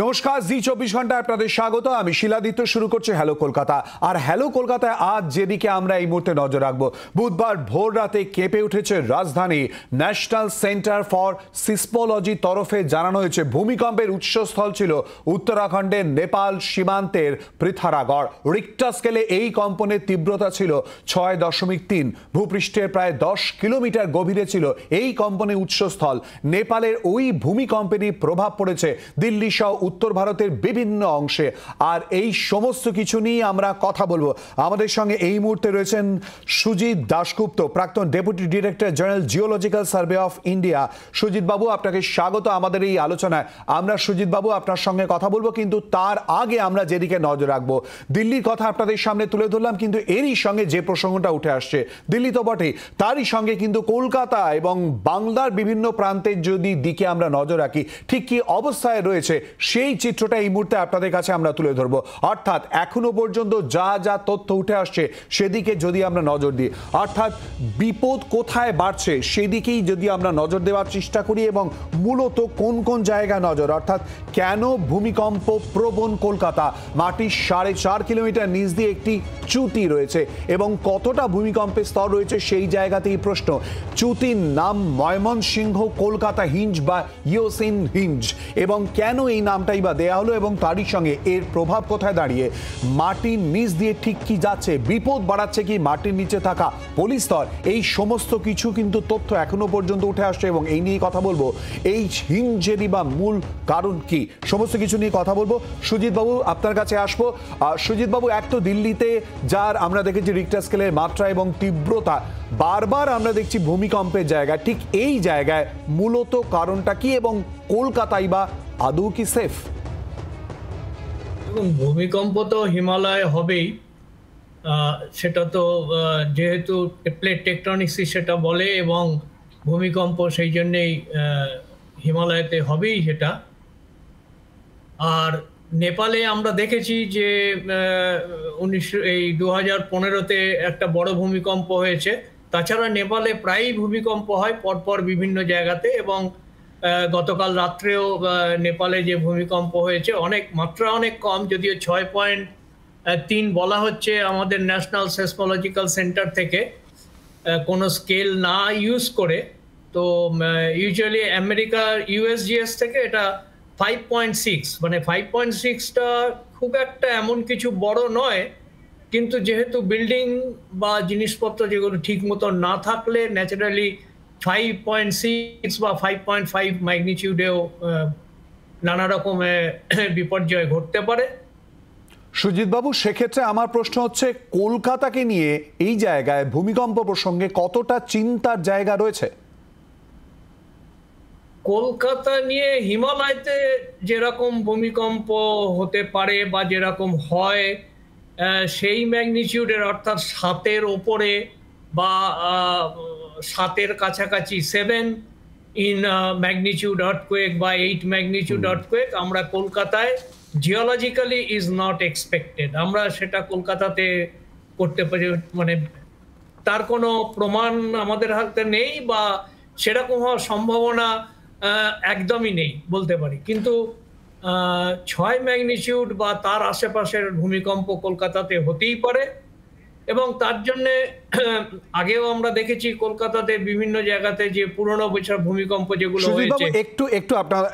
নমস্কার, জি 24 ঘন্টা আপনাদের স্বাগত। আমি শিলাদিত্য শুরু করছি হ্যালো কলকাতা। আর হ্যালো কলকাতায় আজ যেদিকে আমরা এই মুহূর্তে নজর রাখবো, বুধবার ভোর রাতে কেঁপে উঠেছে রাজধানী। ন্যাশনাল সেন্টার ফর সিসমোলজি তরফে জানানো হয়েছে ভূমিকম্পের উৎসস্থল ছিল উত্তরাখণ্ডের নেপাল সীমান্তের পৃথারাগড়। রিক্টার স্কেলে এই কম্পনের তীব্রতা ছিল 6.3। ভূপৃষ্ঠের প্রায় 10 কিলোমিটার গভীরে ছিল এই কম্পনের উৎসস্থল। নেপালের ওই ভূমিকম্পেরই প্রভাব পড়েছে দিল্লি সহ উত্তর ভারতের বিভিন্ন অংশে। আর এই সমস্ত কিছু নিয়ে আমরা কথা বলবো। আমাদের সঙ্গে এই মুহূর্তে রয়েছেন সুজিত দাশগুপ্ত, প্রাক্তন deputy director general geological survey of India. Sujit বাবু, আপনাকে স্বাগত আমাদের এই আলোচনায়। আমরা সুজিত বাবু আপনার সঙ্গে কথা বলবো, কিন্তু তার আগে আমরা যেদিকে নজর রাখবো, দিল্লির কথা আপনাদের সামনে তুলে ধরলাম, কিন্তু এরই সঙ্গে যে প্রসঙ্গটা উঠে আসছে, দিল্লি তো বটেই, তারই সঙ্গে কিন্তু কলকাতা এবং বাংলার বিভিন্ন প্রান্তের যদি দিকে আমরা নজর রাখি, ঠিক কি অবস্থায় রয়েছে সেই চিত্রটা এই মুহূর্তে আপনাদের কাছে আমরা তুলে ধরবো। অর্থাৎ এখনো পর্যন্ত যা যা তথ্য উঠে আসছে সেদিকে যদি আমরা নজর দিই, অর্থাৎ বিপদ কোথায় বাড়ছে সেদিকেই যদি আমরা নজর দেওয়ার চেষ্টা করি, এবং মূলত কোন কোন জায়গায় নজর, অর্থাৎ কেন ভূমিকম্প প্রবণ কলকাতা, মাটির 4.5 কিলোমিটার নিচ দিয়ে একটি চ্যুতি রয়েছে এবং কতটা ভূমিকম্পের স্তর রয়েছে সেই জায়গাতেই প্রশ্ন। চ্যুতির নাম ময়মনসিংহ কলকাতা হিঞ্জ বা ইয়োসিন হিঞ্জ, এবং কেন এই নামটাই বা দেয়া হলো এবং তারই সঙ্গে এর প্রভাব কোথায় দাঁড়িয়ে, মাটির নিচ দিয়ে ঠিক কি যাচ্ছে, বিপদ বাড়াচ্ছে কি মাটির নিচে থাকা পলিস্তর, এই সমস্ত কিছু কিন্তু তথ্য এখনো পর্যন্ত উঠে আসছে এবং এই নিয়ে কথা বলবো। এই হিঞ্জেরই বা মূল কারণ কি, সমস্ত কিছু নিয়ে কথা বলবো। সুজিত বাবু, আপনার কাছে আসবো। সুজিত বাবু, এক তো দিল্লিতে যার আমরা দেখেছি রিক্টার স্কেলের মাত্রা এবং তীব্রতা, বারবার আমরা দেখছি ভূমিকম্পের জায়গা, ঠিক এই জায়গায় মূলত কারণটা কি এবং কলকাতায় বা আদৌ কি সেফ? এবং ভূমিকম্প তো হিমালয়ে হবেই, সেটা তো যেহেতু প্লেট টেকটনিক্সই সেটা বলে, এবং ভূমিকম্প সেই জন্যেই হিমালয়তে হবেই সেটা। আর নেপালে আমরা দেখেছি যে 2015-তে একটা বড় ভূমিকম্প হয়েছে। তাছাড়া নেপালে প্রায়ই ভূমিকম্প হয় পরপর বিভিন্ন জায়গাতে, এবং গতকাল রাত্রেও নেপালে যে ভূমিকম্প হয়েছে মাত্রা অনেক কম, যদিও 6.3 বলা হচ্ছে আমাদের ন্যাশনাল সেসমোলজিক্যাল সেন্টার থেকে, কোনো স্কেল না ইউজ করে। তো ইউজুয়ালি আমেরিকার ইউএসজিএস থেকে এটা 5.6, মানে 5.6টা খুব একটা এমন কিছু বড় নয়, কিন্তু যেহেতু বিল্ডিং বা জিনিসপত্র যেগুলো ঠিক মতো না থাকলে ন্যাচারালি 5.6 বা 5.5 ম্যাগনিটিউডেও নানা রকমের বিপর্যয় ঘটতে পারে। সুজিত বাবু, সেক্ষেত্রে আমার প্রশ্ন হচ্ছে, কলকাতাকে নিয়ে এই জায়গায় ভূমিকম্প প্রসঙ্গে কতটা চিন্তার জায়গা রয়েছে? কলকাতা নিয়ে হিমালয়তে যেরকম ভূমিকম্প হতে পারে বা যেরকম হয়, সেই ম্যাগনিটিউডের, অর্থাৎ 7-এর ওপরে বা 7-এর কাছাকাছি, 7 ইন ম্যাগনিটিউড আর্থকোয়েক বা 8 ম্যাগনিটিউড আর্থকোয়েক আমরা কলকাতায় জিওলজিক্যালি ইজ নট এক্সপেক্টেড। আমরা সেটা কলকাতাতে করতে পারি, মানে তার কোনো প্রমাণ আমাদের হাতে নেই বা সেরকম হওয়ার সম্ভাবনা একদমই নেই বলতে পারি। কিন্তু 6 ম্যাগনিটিউড বা তার আশেপাশের ভূমিকম্প কলকাতাতে হতেই পারে, এবং তার জন্যে আগেও আমরা দেখেছি কলকাতাতে বিভিন্ন জায়গাতে যে পুরনো বছর ভূমিকম্প যেগুলো হয়েছে।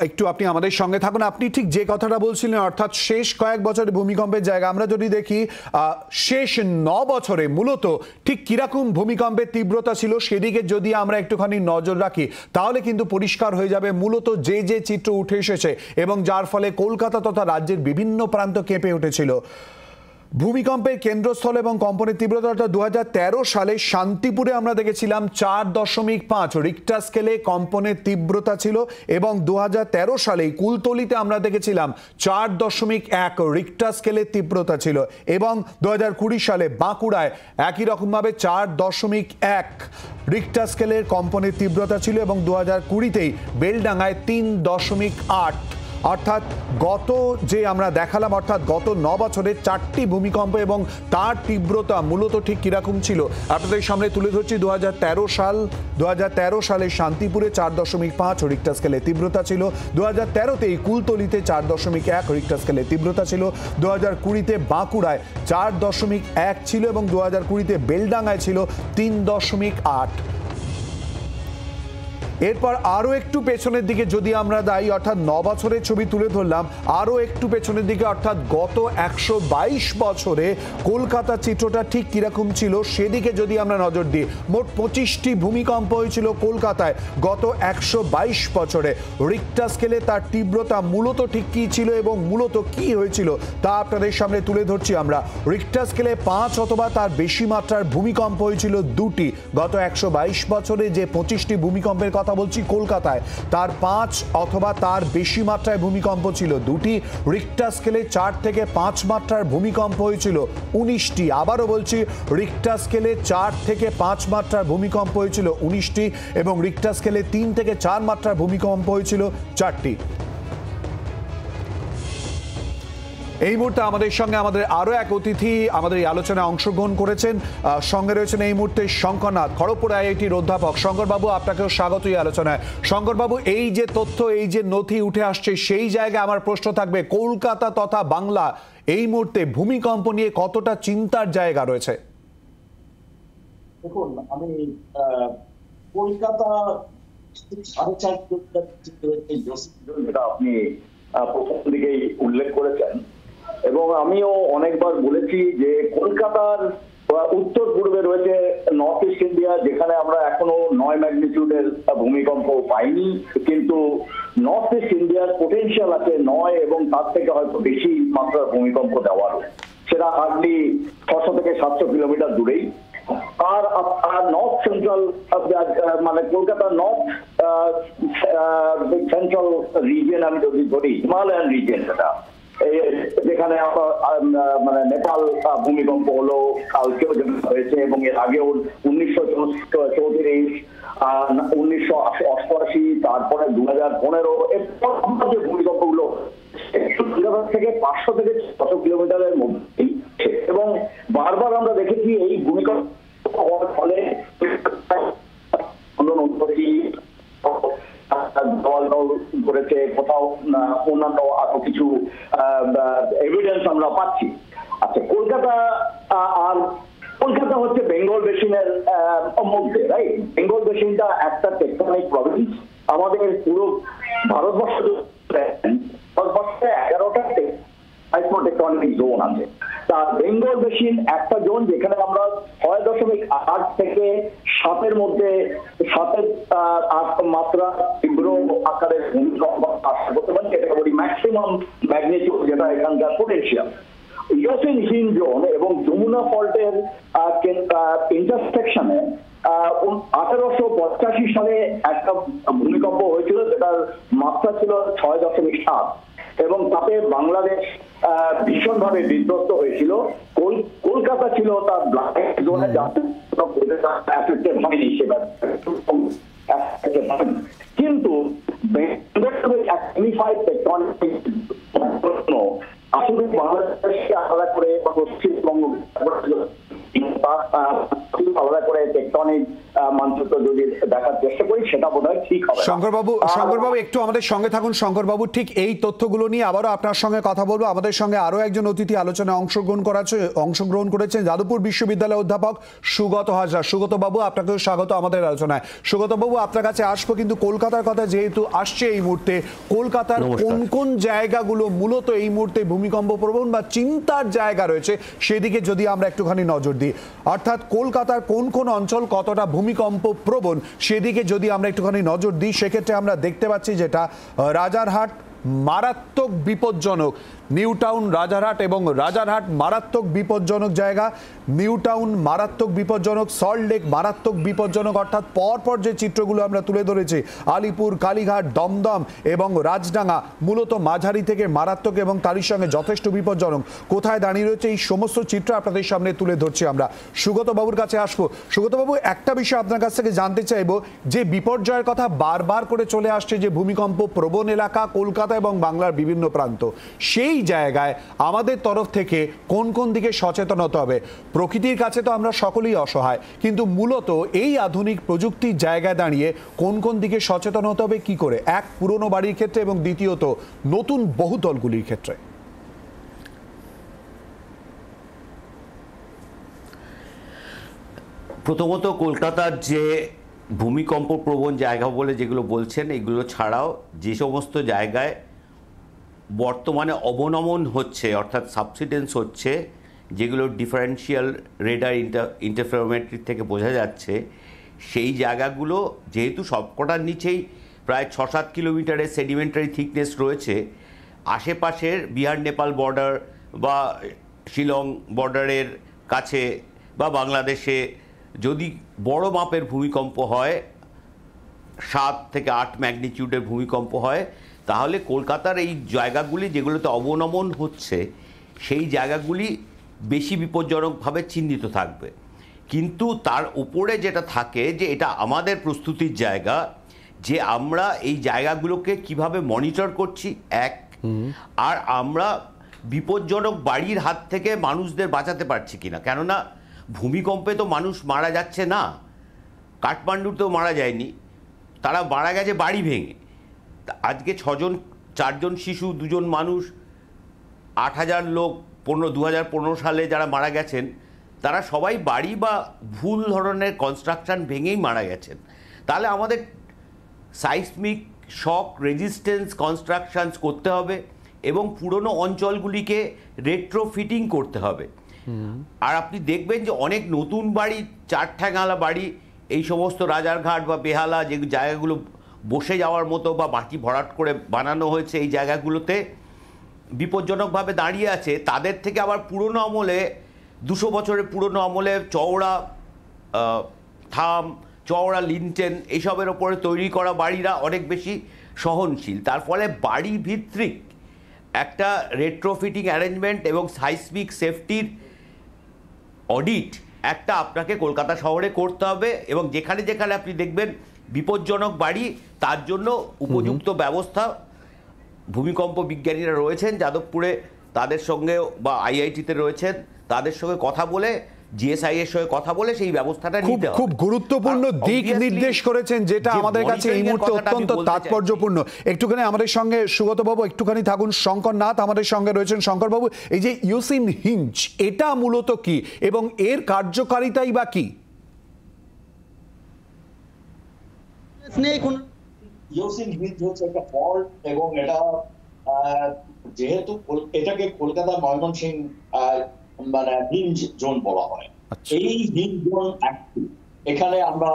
একটু আপনি আমাদের সঙ্গে থাকুন। আপনি ঠিক যে কথাটা বলছিলেন, অর্থাৎ শেষ কয়েক বছরের ভূমিকম্পের জায়গা আমরা যদি দেখি, শেষ 9 বছরে মূলত ঠিক কিরকম ভূমিকম্পের তীব্রতা ছিল সেদিকে যদি আমরা একটুখানি নজর রাখি, তাহলে কিন্তু পরিষ্কার হয়ে যাবে মূলত যে যে চিত্র উঠে এসেছে এবং যার ফলে কলকাতা তথা রাজ্যের বিভিন্ন প্রান্ত কেঁপে উঠেছিল। ভূমিকম্পের কেন্দ্রস্থল এবং কম্পনের তীব্রতা, 2013 সালে শান্তিপুরে আমরা দেখেছিলাম 4.5 রিক্টার স্কেলে কম্পনের তীব্রতা ছিল, এবং 2013 সালে কুলতলিতে আমরা দেখেছিলাম 4.1 রিক্টার স্কেলের তীব্রতা ছিল, এবং 2020 সালে বাঁকুড়ায় একই রকমভাবে 4.1 রিক্টার স্কেলের কম্পনের তীব্রতা ছিল, এবং 2020তেই বেলডাঙ্গায় 3.8 অর্থাৎ গত যে আমরা দেখালাম, অর্থাৎ গত 9 বছরে 4টি ভূমিকম্প এবং তার তীব্রতা মূলত ঠিক কিরকম ছিল আপনাদের সামনে তুলে ধরছি। 2013 সালে শান্তিপুরে 4.5 রিক্টার স্কেলে তীব্রতা ছিল, 2013-তে কুলতলিতে 4.1 রিক্টার স্কেলে তীব্রতা ছিল, 2020-তে বাঁকুড়ায় 4.1 ছিল এবং 2020-তে বেলডাঙ্গায় ছিল 3.8। এরপর আরো একটু পেছনের দিকে যদি আমরা যাই, অর্থাৎ 9 বছরের ছবি তুলে ধরলাম, আরো একটু পেছনের দিকে অর্থাৎ গত 122 বছরে কলকাতার চিত্রটা ঠিক কিরকম ছিল সেদিকে যদি আমরা নজর দিই, মোট 25টি ভূমিকম্প হয়েছিল কলকাতায় গত 122 বছরে। রিক্টার স্কেলে তার তীব্রতা মূলত ঠিক কী ছিল এবং মূলত কি হয়েছিল তা আপনাদের সামনে তুলে ধরছি আমরা। রিক্টার স্কেলে 5 অথবা তার বেশি মাত্রার ভূমিকম্প হয়েছিল 2টি। গত 122 বছরে যে 25টি ভূমিকম্পের কথা বলছি কলকাতায়, তার 5 অথবা তার বেশি মাত্রায় ভূমিকম্প ছিল 2টি। রিক্টার স্কেলে 4 থেকে 5 মাত্রার ভূমিকম্প হয়েছিল 19টি। আবারও বলছি, রিক্টার স্কেলে 4 থেকে 5 মাত্রার ভূমিকম্প হয়েছিল 19টি এবং রিক্টার স্কেলে 3 থেকে 4 মাত্রার ভূমিকম্প হয়েছিল 4টি। এই মুহূর্তে আমাদের সঙ্গে আমাদের আরো এক অতিথি আমাদের এই আলোচনায় অংশগ্রহণ করেছেন। সঙ্গে রয়েছেন এই মুহূর্তে শঙ্করনাথ, খড়গপুর আইআইটির অধ্যাপক। শঙ্করবাবু, আপনাকেও স্বাগত এই আলোচনায়। শঙ্করবাবু, এই যে তথ্য, এই যে নথি উঠে আসছে, সেই জায়গায় আমার প্রশ্ন থাকবে, কলকাতা তথা বাংলা এই মুহূর্তে ভূমিকম্প নিয়ে কতটা চিন্তার জায়গা রয়েছে? দেখুন, আমি কলকাতা 4.5 যেটা আপনি প্রথম দিকেই উল্লেখ করেছেন এবং আমিও অনেকবার বলেছি যে কলকাতার উত্তর পূর্বে রয়েছে নর্থ ইস্ট ইন্ডিয়া, যেখানে আমরা এখনো 9 ম্যাগনিটিউডের ভূমিকম্প পাইনি, কিন্তু নর্থ ইস্ট ইন্ডিয়ার পোটেনশিয়াল আছে 9 এবং তার থেকে হয়তো বেশি মাত্রার ভূমিকম্প দেওয়ার। সেটা হার্ডলি 600 থেকে 700 কিলোমিটার দূরেই। আর নর্থ সেন্ট্রাল মানে কলকাতার নর্থ সেন্ট্রাল রিজিয়ন আমি যদি ধরি, হিমালয়ান রিজিয়ন, সেটা যেখানে মানে নেপাল ভূমিকম্প হলো, কালকেও যেটা হয়েছে এবং এর আগেও 1934, 1988, তারপরে 2015 এরপর যে ভূমিকম্পগুলো থেকে 500 থেকে 600 কিলোমিটারের মধ্যে এবং বারবার আমরা দেখেছি এই ভূমিকম্প হওয়ার ফলে করেছে, কোথাও অন্যান্য আরো কিছু এভিডেন্স আমরা পাচ্ছি। আচ্ছা, কলকাতা হচ্ছে বেঙ্গল বেসিনের মধ্যে, রাইট? বেঙ্গল বেসিনটা একটা টেকটনিক প্রভিন্স। আমাদের পুরো ভারতবর্ষে 11টা টেকটনিক জোন আছে। তা বেঙ্গল বেসিন একটা জোন যেখানে আমরা 6.8 থেকে 7-এর মধ্যে 7-এর 8 মাত্রা তীব্র আকারের ভূমিকম্প আশা করতে পারি। এটা বলি ম্যাক্সিমাম ম্যাগনিটিউড, যেটা এখানকার পোটেনশিয়াল। ইয়োসিন হিন জোন এবং যমুনা ফল্টের ইন্টারসেকশনে 1885 সালে একটা ভূমিকম্প হয়েছিল, যেটার মাত্রা ছিল 6.7 এবং তাতে বাংলাদেশ ভীষণভাবে বিধ্বস্ত হয়েছিল। কলকাতা ছিল তার ব্ল্যাক জোনে, কিন্তু আসলে বাংলাদেশকে আলাদা করে পশ্চিমবঙ্গ আলাদা করে টেকটনিক মানচিত্র যদি দেখার চেষ্টা করি, সেটা বোধহয় ঠিক হবে। শঙ্করবাবু একটু আমাদের সঙ্গে থাকুন। শঙ্করবাবু, ঠিক এই তথ্যগুলো নিয়ে আবারও আপনার সঙ্গে কথা বলবো। আমাদের সঙ্গে আরো একজন অতিথি আলোচনায় অংশগ্রহণ করেছেন, যাদবপুর বিশ্ববিদ্যালয়ের অধ্যাপক সুগত হাজরা। সুগত বাবু, আপনাকেও স্বাগত আমাদের আলোচনায়। সুগত বাবু, আপনার কাছে আসবো, কিন্তু কলকাতার কথা যেহেতু আসছে এই মুহূর্তে, কলকাতার কোন কোন জায়গাগুলো মূলত এই মুহূর্তে ভূমিকম্প প্রবণ বা চিন্তার জায়গা রয়েছে সেদিকে যদি আমরা একটুখানি নজর দিই, অর্থাৎ কলকাতার কোন কোন অঞ্চল কতটা ভূমিকম্প প্রবণ সেদিকে যদি আমরা একটুখানি নজর দিই, সেক্ষেত্রে আমরা দেখতে পাচ্ছি যেটা রাজারহাট মারাত্মক বিপজ্জনক, নিউ টাউন রাজারহাট এবং রাজারহাট মারাত্মক বিপজ্জনক জায়গা, নিউ টাউন মারাত্মক বিপজ্জনক, সল্টলেক মারাত্মক বিপজ্জনক। অর্থাৎ পরপর যে চিত্রগুলো আমরা তুলে ধরেছি, আলিপুর, কালীঘাট, দমদম এবং রাজডাঙ্গা মূলত মাঝারি থেকে মারাত্মক এবং তারই সঙ্গে যথেষ্ট বিপজ্জনক। কোথায় দাঁড়িয়ে রয়েছে এই সমস্ত চিত্র আপনাদের সামনে তুলে ধরছি আমরা। সুগত বাবুর কাছে আসবো। সুগত বাবু, একটা বিষয় আপনার কাছ থেকে জানতে চাইবো, যে বিপর্যয়ের কথা বারবার করে চলে আসছে, যে ভূমিকম্প প্রবণ এলাকা কলকাতা কলকাতা এবং বাংলার বিভিন্ন প্রান্ত, সেই জায়গায় আমাদের তরফ থেকে কোন কোন দিকে সচেতন হতে হবে? প্রকৃতির কাছে তো আমরা সকলেই অসহায়, কিন্তু মূলত এই আধুনিক প্রযুক্তির জায়গায় দাঁড়িয়ে কোন কোন দিকে সচেতন হতে হবে, কি করে? এক, পুরনো বাড়ির ক্ষেত্রে, এবং দ্বিতীয়ত নতুন বহুতলগুলির ক্ষেত্রে। প্রথমত কলকাতার যে ভূমিকম্প প্রবণ জায়গা বলে যেগুলো বলছেন, এগুলো ছাড়াও যে সমস্ত জায়গায় বর্তমানে অবনমন হচ্ছে, অর্থাৎ সাবসিডেন্স হচ্ছে, যেগুলো ডিফারেন্সিয়াল রেডার ইন্টারফেরোমেট্রি থেকে বোঝা যাচ্ছে, সেই জায়গাগুলো যেহেতু সবকটার নিচেই প্রায় 6-7 কিলোমিটারের সেডিমেন্টারি থিকনেস রয়েছে, আশেপাশের বিহার নেপাল বর্ডার বা শিলং বর্ডারের কাছে বা বাংলাদেশে যদি বড় মাপের ভূমিকম্প হয়, 7 থেকে 8 ম্যাগনিটিউডের ভূমিকম্প হয়, তাহলে কলকাতার এই জায়গাগুলি যেগুলোতে অবনমন হচ্ছে, সেই জায়গাগুলি বেশি বিপজ্জনকভাবে চিহ্নিত থাকবে। কিন্তু তার উপরে যেটা থাকে যে এটা আমাদের প্রস্তুতির জায়গা, যে আমরা এই জায়গাগুলোকে কিভাবে মনিটর করছি, এক, আর আমরা বিপজ্জনক বাড়ির হাত থেকে মানুষদের বাঁচাতে পারছি কিনা। কেননা ভূমিকম্পে তো মানুষ মারা যাচ্ছে না, কাঠমান্ডুতেও মারা যায়নি, তারা মারা গেছে বাড়ি ভেঙে। আজকে 4জন শিশু, 2জন মানুষ, 8,000 লোক 2015 সালে যারা মারা গেছেন, তারা সবাই বাড়ি বা ভুল ধরনের কনস্ট্রাকশন ভেঙেই মারা গেছেন। তাহলে আমাদের সাইসমিক শক রেজিস্ট্যান্স কনস্ট্রাকশনস করতে হবে এবং পুরনো অঞ্চলগুলিকে রেট্রোফিটিং করতে হবে। আর আপনি দেখবেন যে অনেক নতুন বাড়ি, 4 ঠ্যাঙালা বাড়ি, এই সমস্ত রাজারঘাট বা বেহালা যে জায়গাগুলো বসে যাওয়ার মতো বা মাটি ভরাট করে বানানো হয়েছে, এই জায়গাগুলোতে বিপজ্জনকভাবে দাঁড়িয়ে আছে। তাদের থেকে আবার পুরনো আমলে, 200 বছরের পুরনো আমলে চওড়া থাম, চওড়া লিনটেন, এইসবের ওপরে তৈরি করা বাড়িরা অনেক বেশি সহনশীল। তার ফলে বাড়ি ভিত্তিক একটা রেট্রোফিটিং অ্যারেঞ্জমেন্ট এবং সাইসমিক সেফটির অডিট একটা আপনাকে কলকাতা শহরে করতে হবে, এবং যেখানে যেখানে আপনি দেখবেন বিপজ্জনক বাড়ি, তার জন্য উপযুক্ত ব্যবস্থা ভূমিকম্প বিজ্ঞানীরা রয়েছেন যাদবপুরে, তাদের সঙ্গে বা আইআইটিতে রয়েছেন, তাদের সঙ্গে কথা বলে, জিএসআই এর সঙ্গে কথা বলে সেই ব্যবস্থাটা নিতে হবে। খুব গুরুত্বপূর্ণ দিক নির্দেশ করেছেন, যেটা আমাদের কাছে এই মুহূর্তে অত্যন্ত তাৎপর্যপূর্ণ। একটুখানি আমাদের সঙ্গে সুগত বাবু একটুখানি থাকুন। শঙ্কর নাথ আমাদের সঙ্গে রয়েছেন। শঙ্কর বাবু, এই যে ইউসিন হিঞ্জ, এটা মূলত কি এবং এর কার্যকারিতাই বা কি? ইউসিন হিঞ্জ হচ্ছে একটা ফল্ট, এবং এটা যেহেতু এটাকে কলকাতা ময়মনসিংহ মানে হিঞ্জ জোন বলা হয়, এই হিঞ্জ জোন এখানে আমরা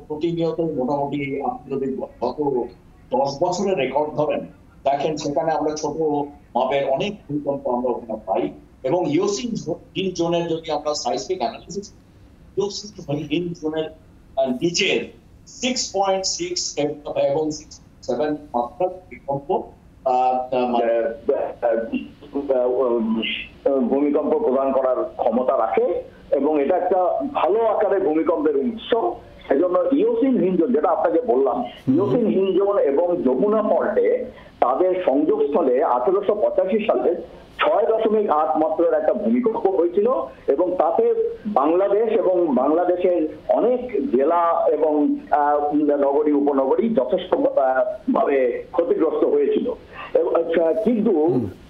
প্রতিনিয়ত মোটামুটি আপনি যদি গত 10 বছরের রেকর্ড ধরেন, দেখেন সেখানে আমরা ছোট মাপের অনেক ভূমিকম্প আমরা ওখানে পাই। এবং ইউসিন হিঞ্জ জোনের যদি আমরা সাইসমিক অ্যানালিসিস, ইউসিন হিঞ্জ জোনের নিচের 6.6 এবং 6.7 মাত্রার ভূমিকম্প ভূমিকম্প প্রদান করার ক্ষমতা রাখে, এবং এটা একটা ভালো আকারের ভূমিকম্পের উৎস। সেজন্য ইওসিন হিঞ্জ, যেটা আপনাকে বললাম, ইওসিন হিঞ্জ এবং যমুনা ফল্টে তাদের সংযোগস্থলে 1885 সালে 6.8 মাত্রার একটা ভূমিকম্প হয়েছিল, এবং তাতে বাংলাদেশ এবং বাংলাদেশের অনেক জেলা এবং নগরী উপনগরী যথেষ্ট ভাবে ক্ষতিগ্রস্ত হয়েছিল। কিন্তু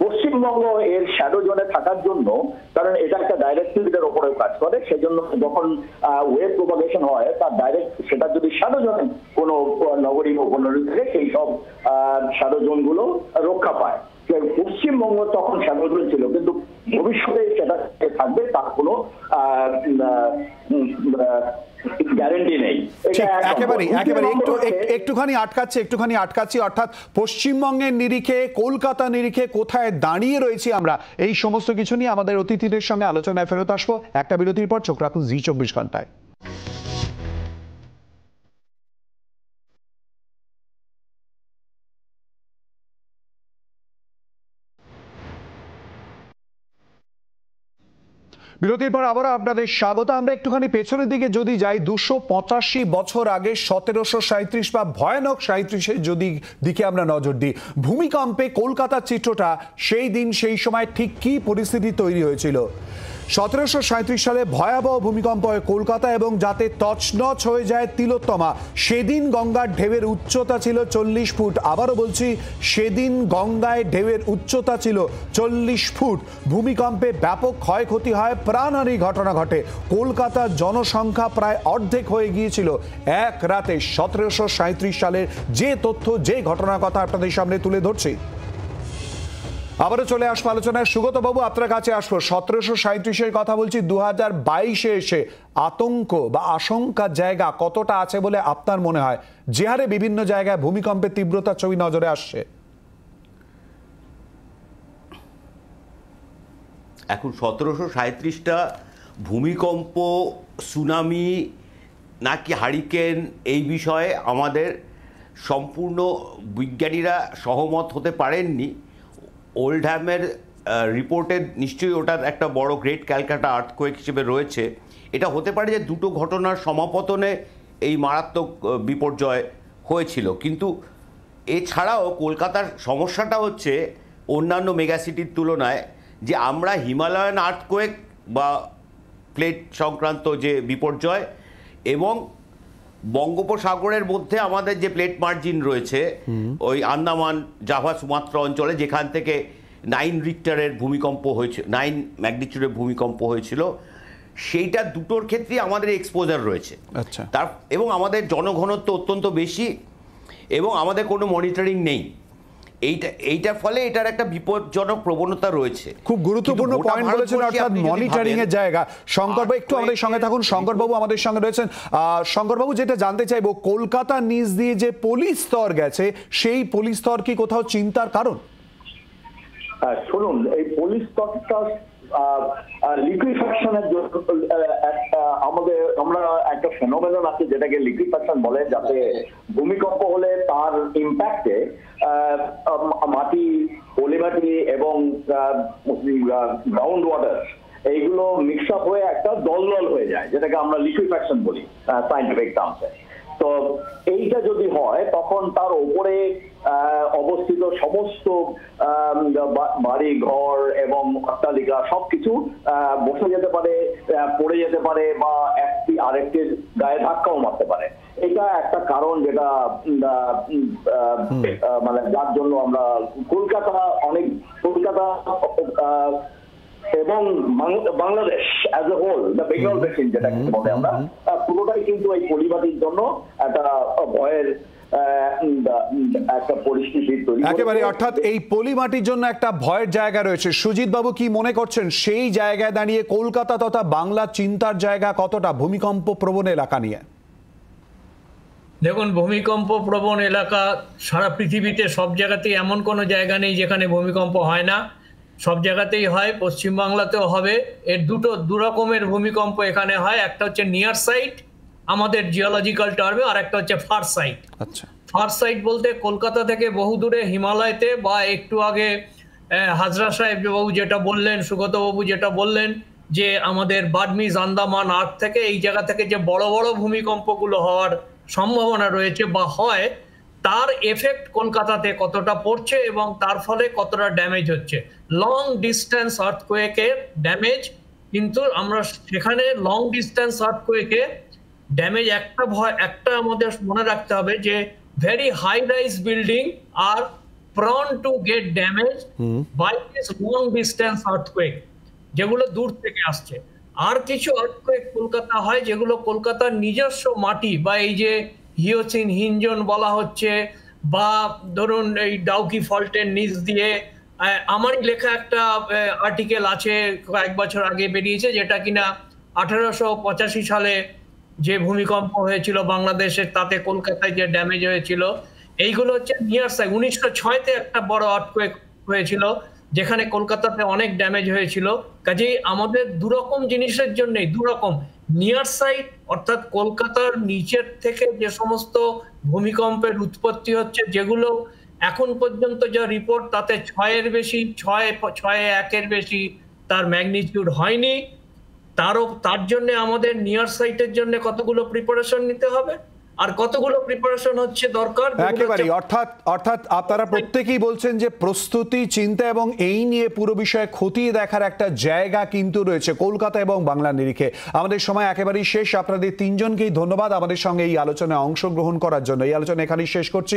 পশ্চিমবঙ্গ এর শ্যাডো জোনে থাকার জন্য, কারণ এটা একটা ডাইরেক্ট ফিল্ডের উপরে কাজ করে, সেজন্য যখন ওয়েভ প্রোপাগেশন হয় তার ডাইরেক্ট, সেটা যদি শ্যাডো জোনে কোনো নগরী উপনগরী থেকে, সেই সব শ্যাডো জোন গুলো রক্ষা পায়। পশ্চিমবঙ্গ তখন শ্যাডো জোন ছিল, কিন্তু ভবিষ্যতে সেটা থাকবে তার কোনো গ্যারান্টি নেই। একেবারে একটুখানি আটকাচ্ছি, অর্থাৎ পশ্চিমবঙ্গের নিরিখে, কলকাতা নিরিখে কোথায় দাঁড়িয়ে রয়েছি আমরা, এই সমস্ত কিছু নিয়ে আমাদের অতিথিদের সঙ্গে আলোচনায় ফেরত আসবো একটা বিরতির পর। চোখ রাখুন জি 24 ঘন্টায়। বিরতির পর আবার আপনাদের স্বাগত। আমরা একটুখানি পেছনের দিকে যদি যাই, 285 বছর আগে 1737 বা ভয়ানক 37-এর যদি দিকে আমরা নজর দিই, ভূমিকম্পে কলকাতার চিত্রটা সেই দিন সেই সময় ঠিক কি পরিস্থিতি তৈরি হয়েছিল। 1737 সালে ভয়াবহ ভূমিকম্প হয় কলকাতা এবং যাতে তছনছ হয়ে যায় তিলোত্তমা। সেদিন গঙ্গার ঢেউয়ের উচ্চতা ছিল 40 ফুট। আবারও বলছি, সেদিন গঙ্গায় ঢেউয়ের উচ্চতা ছিল 40 ফুট। ভূমিকম্পে ব্যাপক ক্ষয়ক্ষতি হয়, প্রাণহানির ঘটনা ঘটে। কলকাতার জনসংখ্যা প্রায় অর্ধেক হয়ে গিয়েছিল এক রাতে। 1737 সালের যে তথ্য, যে ঘটনার কথা আপনাদের সামনে তুলে ধরছি। আবারও চলে আসবো আলোচনায়। সুগত বাবু, আপনার কাছে আসবো। 1737-এর কথা বলছি, 2022-এ এসে আতঙ্ক বা আশঙ্কার জায়গা কতটা আছে বলে আপনার মনে হয়, যে হারে বিভিন্ন জায়গায় ভূমিকম্পের তীব্রতার ছবি নজরে আসছে? এখন 1737টা ভূমিকম্প, সুনামি নাকি হারিকেন, এই বিষয়ে আমাদের সম্পূর্ণ বিজ্ঞানীরা সহমত হতে পারেননি। ওল্ডহ্যামের রিপোর্টের নিশ্চয়ই ওটার একটা বড় গ্রেট ক্যালকাটা আর্থকোয়েক হিসেবে রয়েছে। এটা হতে পারে যে দুটো ঘটনার সমাপতনে এই মারাত্মক বিপর্যয় হয়েছিল। কিন্তু এছাড়াও কলকাতার সমস্যাটা হচ্ছে অন্যান্য মেগাসিটির তুলনায় যে আমরা হিমালয়ান আর্থকোয়েক বা প্লেট সংক্রান্ত যে বিপর্যয় এবং বঙ্গোপসাগরের মধ্যে আমাদের যে প্লেট মার্জিন রয়েছে ওই আন্দামান, জাভা, সুমাত্রা অঞ্চলে, যেখান থেকে 9 রিক্টারের ভূমিকম্প হয়েছে, 9 ম্যাগনিটিউডের ভূমিকম্প হয়েছিল, সেইটা দুটোর ক্ষেত্রেই আমাদের এক্সপোজার রয়েছে। আচ্ছা। এবং আমাদের জনঘনত্ব অত্যন্ত বেশি এবং আমাদের কোনো মনিটরিং নেই। এইটার ফলে এটার একটা বিপজ্জনক প্রবণতা রয়েছে। খুব গুরুত্বপূর্ণ পয়েন্ট বলেছেন, অর্থাৎ মনিটরিং এর জায়গা। শঙ্করবাবু একটু আমাদের সঙ্গে থাকুন। শঙ্করবাবু আমাদের সঙ্গে রয়েছেন। শঙ্করবাবু, যেটা জানতে চাইবো, কলকাতার নিচ দিয়ে যে পলি স্তর গেছে, সেই পলি স্তর কি কোথাও চিন্তার কারণ? শুনুন, এই পলি স্তরটা লিকুইফ্যাকশনের জন্য আমরা একটা ফেনোমেনন আছে যেটাকে লিকুইফ্যাকশন বলে, যাতে ভূমিকম্প হলে তার ইম্প্যাক্টে মাটি, পলিমাটি এবং গ্রাউন্ড ওয়াটার এইগুলো মিক্স আপ হয়ে একটা দলদল হয়ে যায়, যেটাকে আমরা লিকুইফ্যাকশন বলি সায়েন্টিফিক টার্মসে। তো এইটা যদি হয়, তখন তার উপরে অবস্থিত সমস্ত বাড়ি ঘর এবং অট্টালিকা সবকিছু বসে যেতে পারে, পড়ে যেতে পারে, বা একটি আরেকটির গায়ে ধাক্কাও মারতে পারে। এটা একটা কারণ যেটা মানে যার জন্য আমরা কলকাতা এবং Bangladesh as a whole, the Bengal basin যেটাকে বলে আমরা, পুরোটাই কিন্তু এই পলিমাটির জন্য একটা ভয়ের একটা পরিস্থিতি তৈরি। একেবারে, অর্থাৎ এই পলিমাটির জন্য একটা ভয়ের জায়গা রয়েছে। সুজিত বাবু, কি মনে করছেন সেই জায়গায় দাঁড়িয়ে কলকাতা তথা বাংলা চিন্তার জায়গা কতটা ভূমিকম্প প্রবণ এলাকা নিয়ে? দেখুন, ভূমিকম্প প্রবণ এলাকা সারা পৃথিবীতে সব জায়গাতেই এমন কোনো জায়গা নেই যেখানে ভূমিকম্প হয় না। সব জায়গাতেই হয়, পশ্চিমবাংলাতেও হবে। এর দু রকমের ভূমিকম্প এখানে হয়। একটা হচ্ছে নিয়ার সাইট আমাদের জিওলজিক্যাল টার্মে, আর একটা হচ্ছে ফার সাইট। আচ্ছা। ফার সাইট বলতে কলকাতা থেকে বহু দূরে হিমালয়তে, বা একটু আগে হাজরা সাহেব বাবু যেটা বললেন, সুগত বাবু যেটা বললেন, যে আমাদের বার্মিজ, আন্দামান আর্ক থেকে, এই জায়গা থেকে যে বড় বড় ভূমিকম্পগুলো হওয়ার সম্ভাবনা রয়েছে বা হয়, তার এফেক্ট কলকাতাতে কতটা পড়ছে এবং তার ফলে কতটা ড্যামেজ হচ্ছে। লং ডিস্টেন্স আর্থকোয়েকের ড্যামেজ, কিন্তু আমরা সেখানে লং ডিস্টেন্স আর্থকোয়েকে ড্যামেজ একটা আমাদের মনে রাখতে হবে যে ভেরি হাই রাইজ বিল্ডিং আর prone to get damaged by this long distance earthquake, যেগুলো দূর থেকে আসছে। আর কিছু আর্থকোয়েক কলকাতা হয় যেগুলো কলকাতার নিজস্ব মাটি, বা এই যে হিওসিন হিনজন বলা হচ্ছে, বা ধরুন এই ডাউকি ফল্টের নিচ দিয়ে। আমারই লেখা একটা আর্টিকেল আছে, কয়েক বছর আগে বেরিয়েছে, যেটা কিনা 1885 সালে যে ভূমিকম্প হয়েছিল বাংলাদেশে, তাতে কলকাতায় যে ড্যামেজ হয়েছিল, এইগুলো হচ্ছে নিয়ার সাইড। 1906-তে একটা বড় আর্থকোয়েক হয়েছিল যেখানে কলকাতাতে অনেক ড্যামেজ হয়েছিল। কাজেই আমাদের দুরকম জিনিসের জন্যই দুরকম নিয়ার সাইড, অর্থাৎ কলকাতার নিচের থেকে যে সমস্ত ভূমিকম্পের উৎপত্তি হচ্ছে, যেগুলো এখন পর্যন্ত যা রিপোর্ট তাতে 6-এর বেশি, 6.1-এর বেশি তার ম্যাগনিটিউড হয়নি। তার জন্য আমাদের নিয়ার সাইটের জন্য কতগুলো প্রিপারেশন নিতে হবে, আর কতগুলো প্রিপারেশন হচ্ছে দরকার। একেবারেই, অর্থাৎ আপনারা প্রত্যেকেই বলছেন যে প্রস্তুতি, চিন্তা এবং এই নিয়ে পুরো বিষয়ে খতিয়ে দেখার একটা জায়গা কিন্তু রয়েছে কলকাতা এবং বাংলার নিরিখে। আমাদের সময় একেবারেই শেষ। আপনাদের তিনজনকেই ধন্যবাদ আমাদের সঙ্গে এই আলোচনায় অংশগ্রহণ করার জন্য। এই আলোচনা এখানেই শেষ করছি।